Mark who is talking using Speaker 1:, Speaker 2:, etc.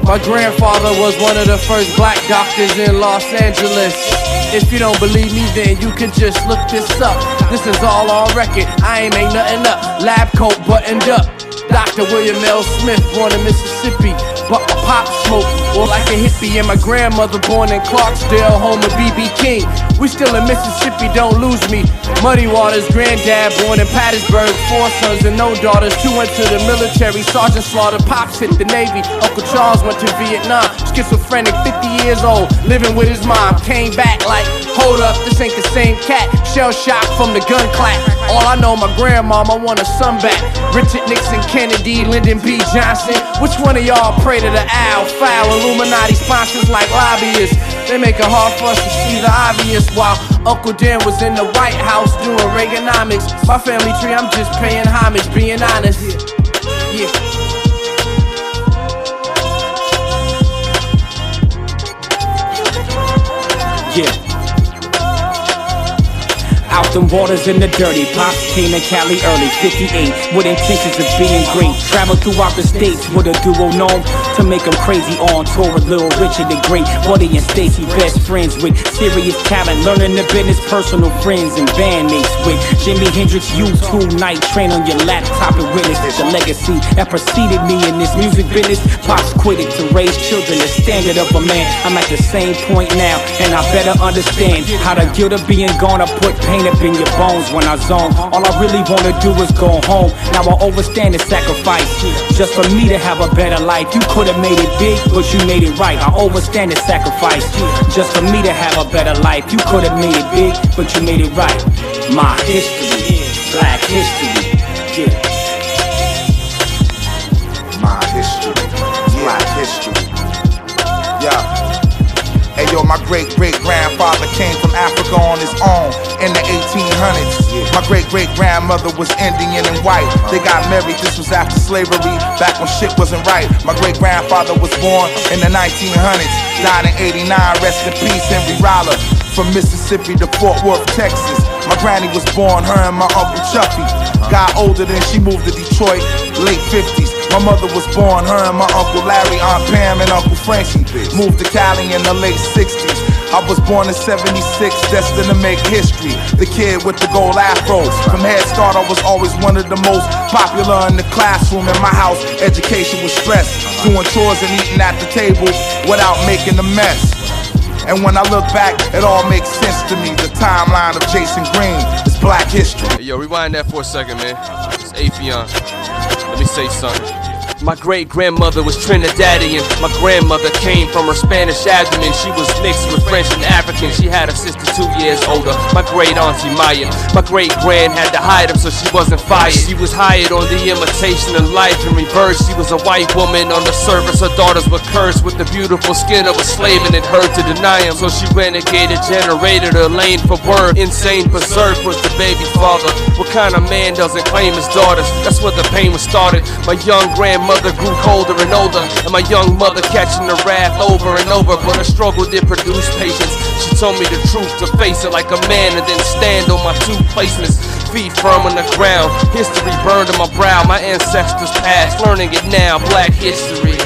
Speaker 1: My grandfather was one of the first black doctors in Los Angeles. If you don't believe me, then you can just look this up. This is all on record, I ain't make nothing up. Lab coat buttoned up. Dr. William L. Smith, born in Mississippi, but my pop smoked or like a hippie. And my grandmother born in Clarksdale, home of B.B. King. We still in Mississippi, don't lose me. Muddy Waters, granddad born in Pattinsburg, 4 sons and no daughters. 2 went to the military, Sergeant Slaughter, pops hit the Navy. Uncle Charles went to Vietnam, schizophrenic, 50 years old, living with his mom. Came back like, hold up, this ain't the same cat. Shell shock from the gun clap. All I know, my grandmama want a son back. Richard Nixon, Kennedy, Lyndon B. Johnson. Which one of y'all pray to the owl? Foul Illuminati sponsors like lobbyists. They make it hard for us to see the obvious. While Uncle Dan was in the White House doing Reaganomics. My family tree, I'm just paying homage, being honest. Yeah.
Speaker 2: Yeah. Out them waters in the dirty, Pops came to Cali early, 58, with intentions of being great. Traveled throughout the states with a duo known to make them crazy. On tour with Little Richard the Great, Buddy and Stacy, best friends with serious talent. Learning the business, personal friends and bandmates with Jimi Hendrix, U2 night. Train on your laptop and witness the legacy that preceded me in this music business. Pops quit it to raise children, the standard of a man. I'm at the same point now, and I better understand how the guilt of being gone. I put pain up in your bones when I zone. All I really wanna do is go home. Now I overstand the sacrifice just for me to have a better life. You could've made it big, but you made it right. I overstand the sacrifice just for me to have a better life. You could've made it big, but you made it right. My history, black history, yeah.
Speaker 3: My history, black history, yeah. Hey yo, my great-great-grandfather came from Africa on his own in the 1800s. My great-great-grandmother was Indian and white. They got married, this was after slavery, back when shit wasn't right. My great-grandfather was born in the 1900s, died in 89, rest in peace, Henry Roller. From Mississippi to Fort Worth, Texas. My granny was born, her and my Uncle Chuffy. Got older than she moved to Detroit, late 50s. My mother was born, her and my Uncle Larry, Aunt Pam and Uncle Frankie. Moved to Cali in the late 60s. I was born in 76, destined to make history. The kid with the gold afro. From Head Start, I was always one of the most popular in the classroom. In my house, education was stressed. Doing chores and eating at the table without making a mess. And when I look back, it all makes sense to me. The timeline of Jason Green is black history.
Speaker 4: Hey, yo, rewind that for a second, man. It's Affion. Let me say something. My great-grandmother was Trinidadian. My grandmother came from her Spanish abdomen. She was mixed with French and African. She had a sister 2 years older, my great-auntie Maya. My great-grand had to hide him so she wasn't fired. She was hired on the imitation of life in reverse. She was a white woman on the surface. Her daughters were cursed with the beautiful skin of a slave, and it hurt to deny him. So she renegaded, generated a lane for birth. Insane berserk was the baby father. What kind of man doesn't claim his daughters? That's where the pain was started. My young grandmother grew colder and older, and my young mother catching the wrath over and over. But her struggle did produce patience. She told me the truth to face it like a man, and then stand on my 2 placements. Feet firm on the ground, history burned on my brow. My ancestors passed, learning it now, black history.